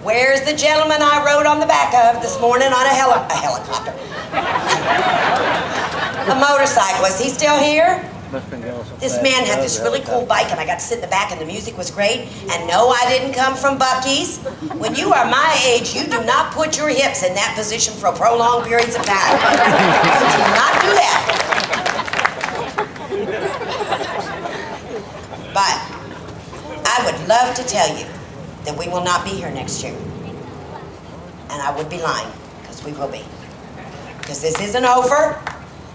Where's the gentleman I rode on the back of this morning on a helicopter? A motorcycle. Is he still here? This man had this really cool bike, and I got to sit in the back, and the music was great. And no, I didn't come from Buc-ee's. When you are my age, you do not put your hips in that position for prolonged periods of time. You do not do that. But I would love to tell you that we will not be here next year. And I would be lying, because we will be. Because this isn't over.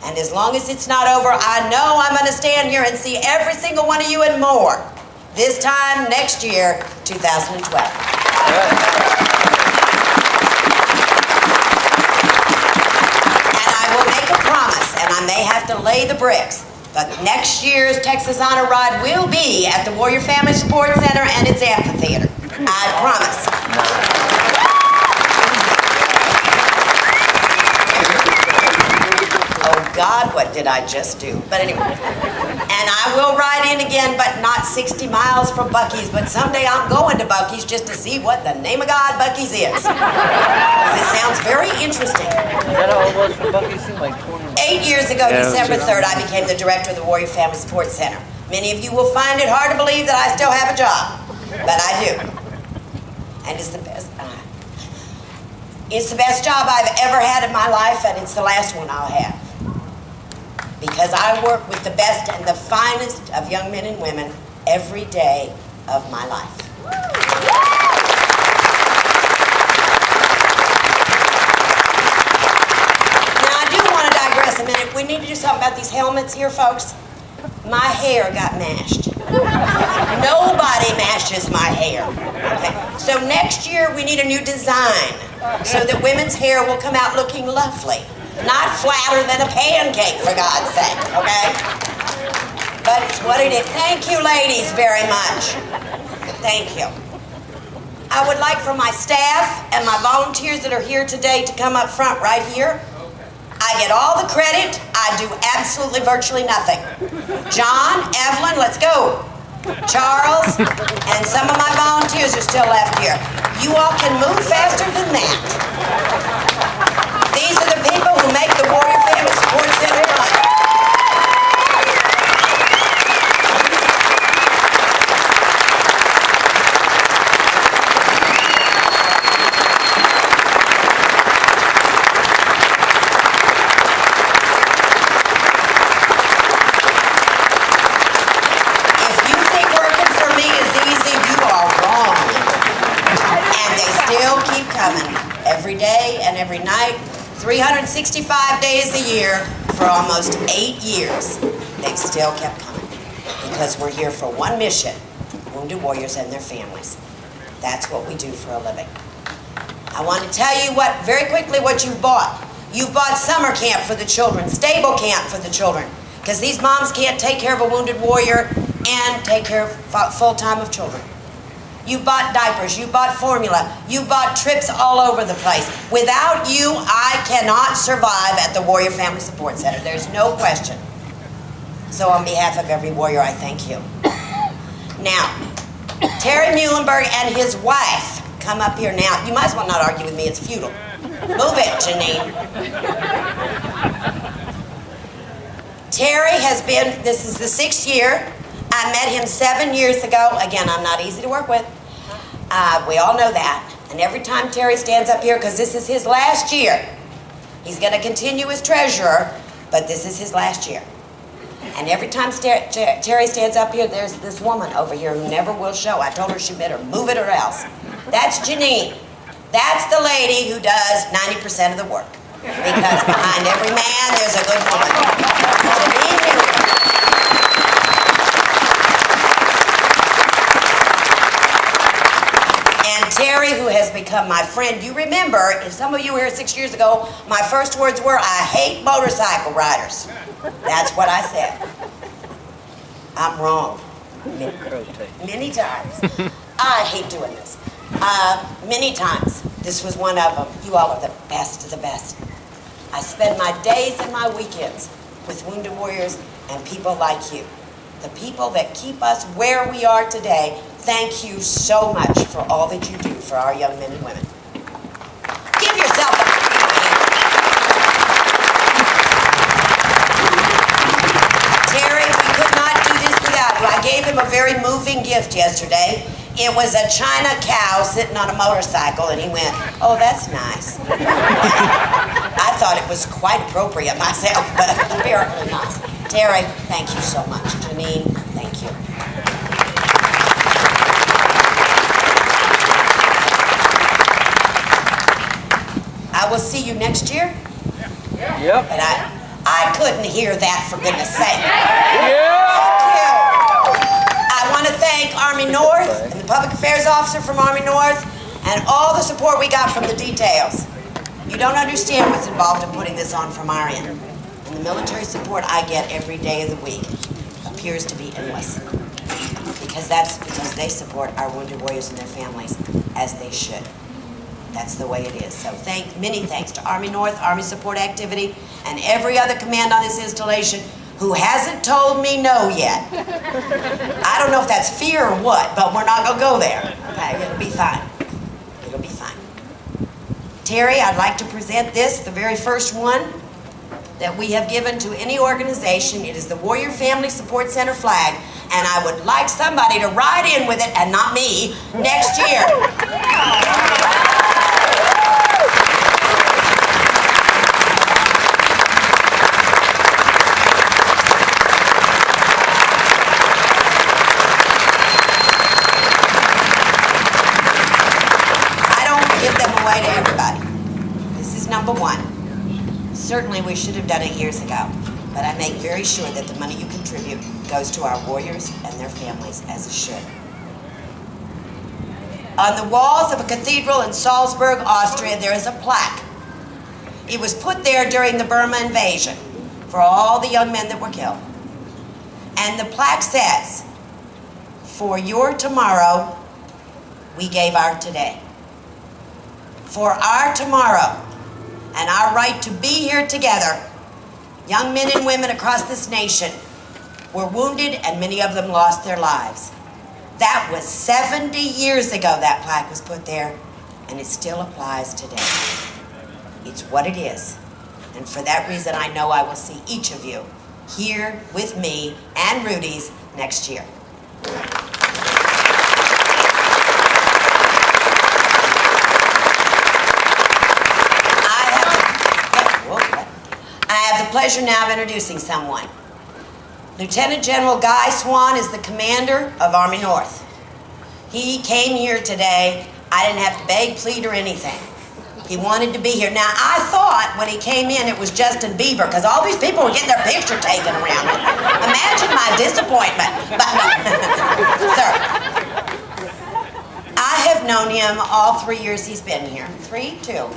And as long as it's not over, I know I'm going to stand here and see every single one of you and more. This time next year, 2012. And I will make a promise, and I may have to lay the bricks, but next year's Texas Honor Ride will be at the Warrior Family Support Center and its amphitheater. I promise. God, what did I just do? But anyway, and I will ride in again, but not 60 miles from Buc-ee's, but someday I'm going to Buc-ee's just to see what the name of God Buc-ee's is. It sounds very interesting. Is that how it was for Buc-ee's? Like 8 years ago, December 3rd, I became the director of the Warrior Family Support Center. Many of you will find it hard to believe that I still have a job, but I do. And it's the best. It's the best job I've ever had in my life, and it's the last one I'll have. Because I work with the best and the finest of young men and women every day of my life. Now, I do want to digress a minute. We need to do something about these helmets here, folks. My hair got mashed. Nobody mashes my hair. Okay. So next year, we need a new design so that women's hair will come out looking lovely. Not flatter than a pancake, for God's sake, okay? But it's what it is. Thank you, ladies, very much. Thank you. I would like for my staff and my volunteers that are here today to come up front right here. I get all the credit. I do absolutely virtually nothing. John, Evelyn, let's go. Charles, and some of my volunteers are still left here. You all can move faster than that. These are the people who make the Warrior Family Support Center run. If you think working for me is easy, you are wrong. And they still keep coming every day and every night. 365 days a year for almost 8 years. They've still kept coming because we're here for one mission, wounded warriors and their families. That's what we do for a living. I want to tell you very quickly what you've bought. You've bought summer camp for the children, stable camp for the children, because these moms can't take care of a wounded warrior and take care of full-time of children. You bought diapers, you bought formula, you bought trips all over the place. Without you, I cannot survive at the Warrior Family Support Center. There's no question. So on behalf of every warrior, I thank you. Now, Terry Muhlenberg and his wife come up here now. You might as well not argue with me, it's futile. Move it, Janine. Terry has been, this is the 6th year. I met him 7 years ago. Again, I'm not easy to work with. We all know that. And every time Terry stands up here, because this is his last year, he's going to continue as treasurer, but this is his last year. And every time Terry stands up here, there's this woman over here who never will show. I told her she better move it or else. That's Janine. That's the lady who does 90% of the work. Because behind every man, there's a good woman. Janine Muhlenberg. And Terry, who has become my friend. You remember, if some of you were here 6 years ago, my first words were, I hate motorcycle riders. That's what I said. I'm wrong. Many times. I hate doing this. Many times. This was one of them. You all are the best of the best. I spend my days and my weekends with wounded warriors and people like you. The people that keep us where we are today thank you so much for all that you do for our young men and women. Give yourself a Terry, we could not do this without you. I gave him a very moving gift yesterday. It was a China cow sitting on a motorcycle, and he went, "Oh, that's nice." I thought it was quite appropriate myself, but apparently not. Terry, thank you so much. Janine, thank you. I will see you next year. Yep. But I couldn't hear that, for goodness sake. Yeah. I want to thank Army North and the Public Affairs Officer from Army North and all the support we got from the details. You don't understand what's involved in putting this on from our end. And the military support I get every day of the week appears to be endless. Because they support our wounded warriors and their families, as they should. That's the way it is. So many thanks to Army North, Army Support Activity, and every other command on this installation who hasn't told me no yet. I don't know if that's fear or what, but we're not gonna go there. Okay, it'll be fine. It'll be fine. Terry, I'd like to present this, the very first one that we have given to any organization. It is the Warrior Family Support Center flag, and I would like somebody to ride in with it, and not me, next year. To everybody. This is number one. Certainly we should have done it years ago, but I make very sure that the money you contribute goes to our warriors and their families, as it should. On the walls of a cathedral in Salzburg, Austria, there is a plaque. It was put there during the Burma invasion for all the young men that were killed. And the plaque says, "For your tomorrow, we gave our today." For our tomorrow and our right to be here together, young men and women across this nation were wounded and many of them lost their lives. That was 70 years ago that plaque was put there, and it still applies today. It's what it is. And for that reason, I know I will see each of you here with me and Rudy's next year. I have the pleasure now of introducing someone. Lieutenant General Guy Swan is the commander of Army North. He came here today. I didn't have to beg, plead, or anything. He wanted to be here. Now, I thought when he came in it was Justin Bieber, because all these people were getting their picture taken around it. Imagine my disappointment. But no. Sir, I have known him all 3 years he's been here. 3, 2.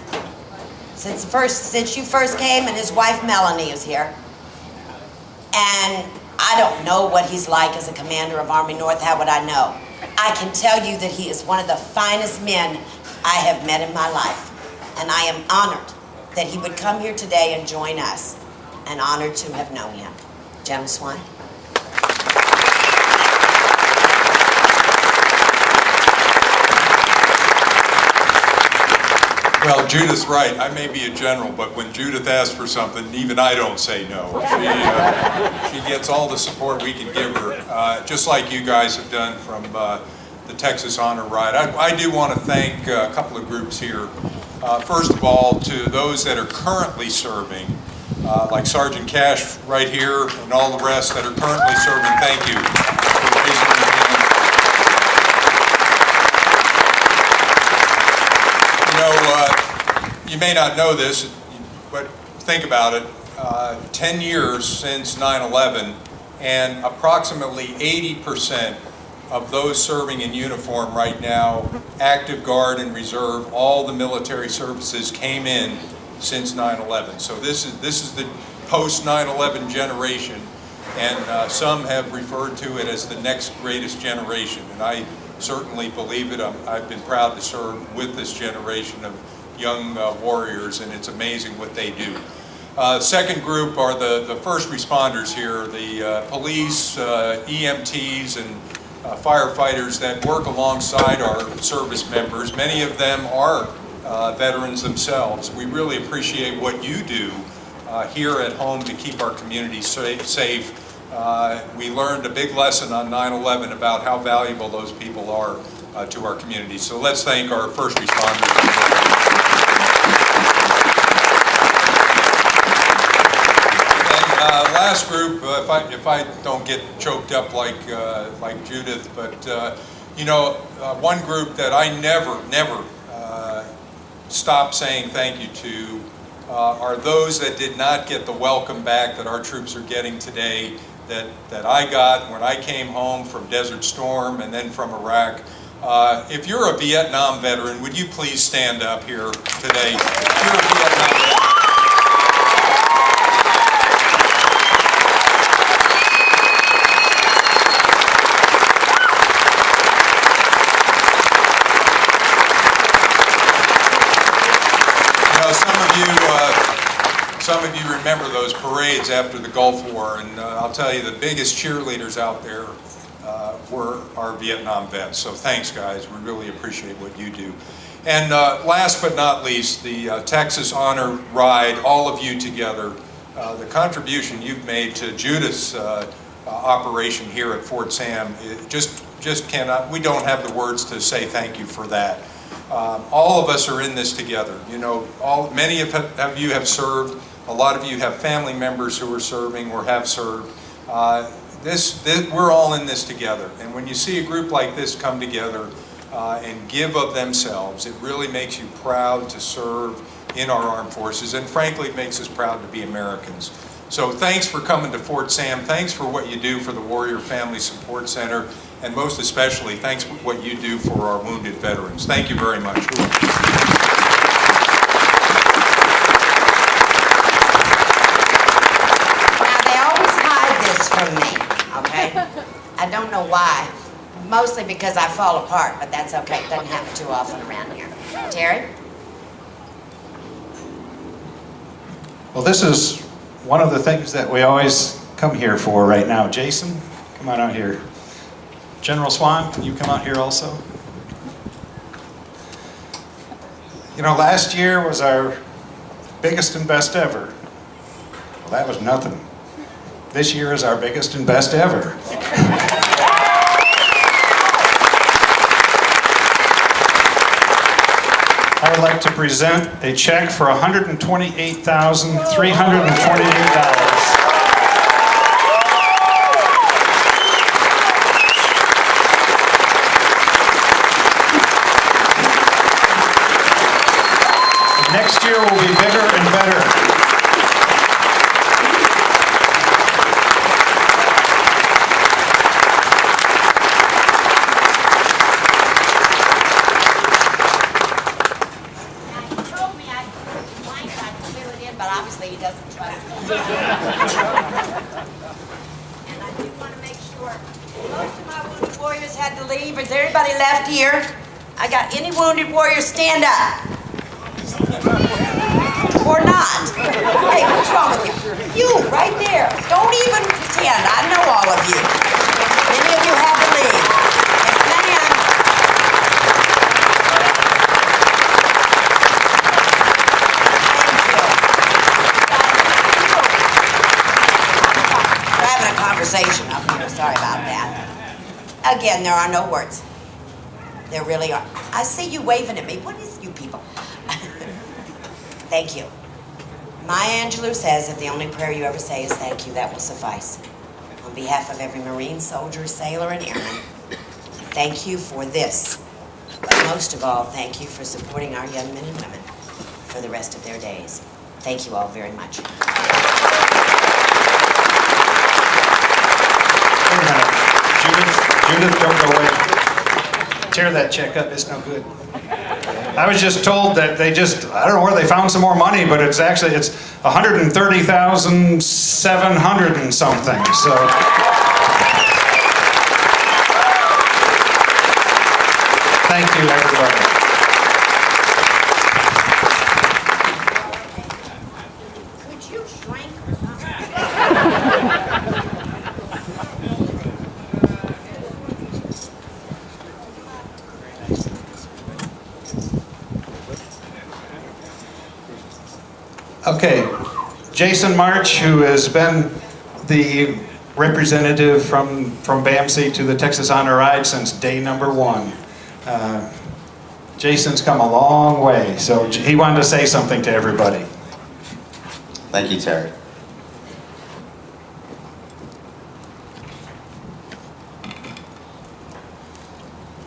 Since you first came, and his wife Melanie is here. And I don't know what he's like as a commander of Army North. How would I know? I can tell you that he is one of the finest men I have met in my life. And I am honored that he would come here today and join us. And honored to have known him. General Swan. Well, Judith's right. I may be a general, but when Judith asks for something, even I don't say no. She gets all the support we can give her, just like you guys have done from the Texas Honor Ride. I do want to thank a couple of groups here. First of all, to those that are currently serving, like Sergeant Cash right here and all the rest that are currently serving, thank you for raising your hand. You may not know this, but think about it. 10 years since 9/11, and approximately 80% of those serving in uniform right now, active guard and reserve, all the military services came in since 9/11. So this is the post 9/11 generation, and some have referred to it as the next greatest generation, and I certainly believe it. I've been proud to serve with this generation of young warriors, and it's amazing what they do. Second group are the first responders here, the police, EMTs, and firefighters that work alongside our service members. Many of them are veterans themselves. We really appreciate what you do here at home to keep our community safe. We learned a big lesson on 9/11 about how valuable those people are to our community. So let's thank our first responders. Last group, if I don't get choked up like Judith, but one group that I never stop saying thank you to are those that did not get the welcome back that our troops are getting today, that I got when I came home from Desert Storm and then from Iraq. If you're a Vietnam veteran, would you please stand up here today? If you're a Vietnam veteran. Some of you remember those parades after the Gulf War, and I'll tell you, the biggest cheerleaders out there were our Vietnam vets. So thanks, guys. We really appreciate what you do. And last but not least, the Texas Honor Ride, all of you together, the contribution you've made to Judith's operation here at Fort Sam, it just cannot, we don't have the words to say thank you for that. All of us are in this together. You know, many of you have served. A lot of you have family members who are serving or have served. We're all in this together. And when you see a group like this come together and give of themselves, it really makes you proud to serve in our armed forces. And frankly, it makes us proud to be Americans. So thanks for coming to Fort Sam. Thanks for what you do for the Warrior Family Support Center. And most especially, thanks for what you do for our wounded veterans. Thank you very much. From me, okay? I don't know why. Mostly because I fall apart, but that's okay. It doesn't happen too often around here. Terry? Well, this is one of the things that we always come here for right now. Jason, come on out here. General Swan, can you come out here also? You know, last year was our biggest and best ever. Well, that was nothing. This year is our biggest and best ever. I would like to present a check for $128,328. Next year will be bigger and better. Left here. I got any wounded warriors, stand up. Or not. Hey, what's wrong with you? You, right there. Don't even pretend. I know all of you. Many of you had to leave. Yes, ma'am. Thank you. We're having a conversation up here. Sorry about that. Again, there are no words. There really are. I see you waving at me. What is you people? Thank you. Maya Angelou says if the only prayer you ever say is thank you, that will suffice. On behalf of every Marine, soldier, sailor, and airman, thank you for this. But most of all, thank you for supporting our young men and women for the rest of their days. Thank you all very much. Wait a minute. Judith, don't go away. Tear that check up, it's no good. I was just told that I don't know where they found some more money, but it's 130,700 and something, so. Thank you, everybody. Could you shrink or something? Okay, Jason March, who has been the representative from BAMC to the Texas Honor Ride since day number 1. Jason's come a long way, so he wanted to say something to everybody. Thank you, Terry.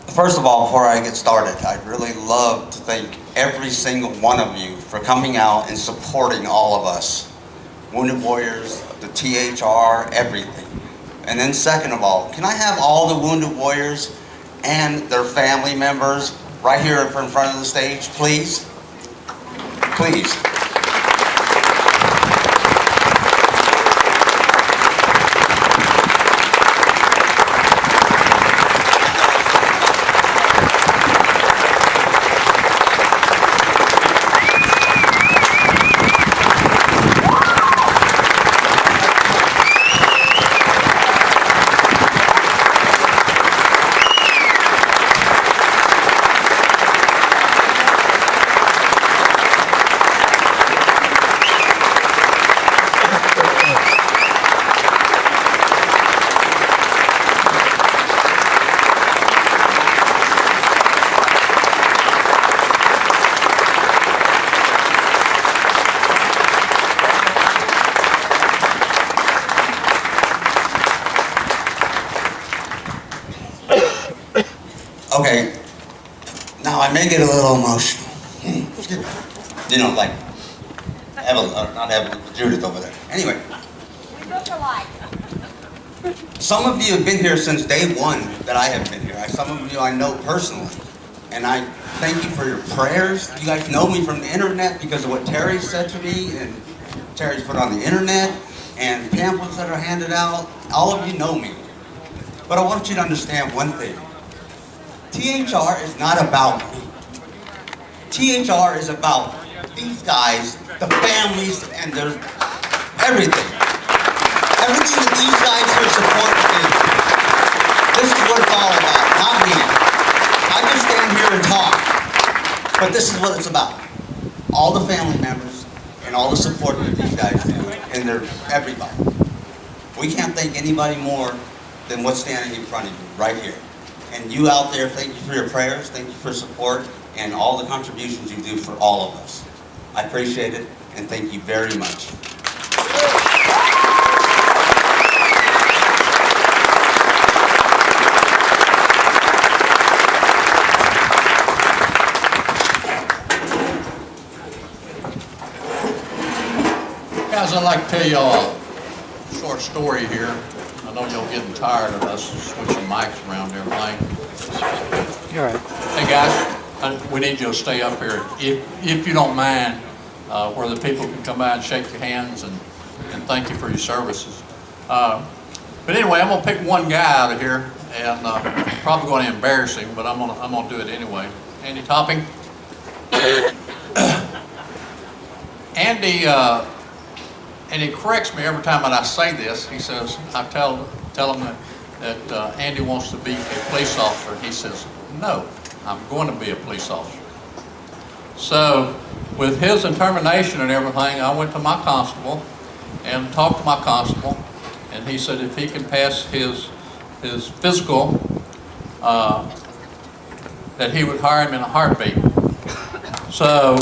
First of all, before I get started, I'd really love to thank every single one of you for coming out and supporting all of us. Wounded Warriors, the THR, everything. And then second of all, can I have all the Wounded Warriors and their family members right here in front of the stage, please? Please. Okay, now I may get a little emotional. You know, like Evelyn, not Evelyn, Judith over there. Anyway. We look alike. Some of you have been here since day 1 that I have been here. Some of you I know personally. And I thank you for your prayers. You guys know me from the internet because of what Terry said to me, and Terry's put on the internet, and pamphlets that are handed out. All of you know me. But I want you to understand one thing. THR is not about me. THR is about these guys, the families, and their everything. Everything that these guys here support me. This is what it's all about, not me. I just stand here and talk. But this is what it's about. All the family members and all the support that these guys do, and they're everybody. We can't thank anybody more than what's standing in front of you, right here. And you out there, thank you for your prayers, thank you for support, and all the contributions you do for all of us. I appreciate it, and thank you very much. Guys, I'd like to tell y'all a short story here. I know y'all getting tired of us switching mics around and everything. All right. Hey guys, we need you to stay up here, if you don't mind, where the people can come by and shake your hands and thank you for your services. But anyway, I'm gonna pick one guy out of here, and probably going to embarrass him, but I'm gonna do it anyway. Andy Topping. Andy. And he corrects me every time that I say this. He says, I tell him that Andy wants to be a police officer. He says, no, I'm going to be a police officer. So with his determination and everything, I went to my constable and talked to my constable, and he said if he can pass his physical, that he would hire him in a heartbeat. So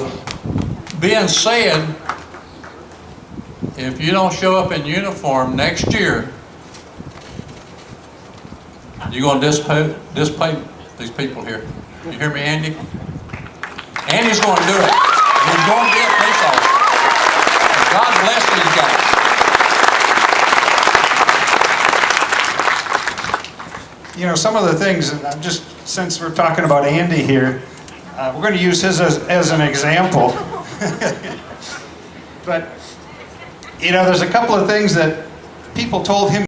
being said, if you don't show up in uniform next year, you're going to display these people here. You hear me, Andy? Andy's going to do it. He's going to be a police officer. God bless these guys. You know, some of the things, and I'm just, since we're talking about Andy here, we're going to use his as an example. But, you know, there's a couple of things that people told him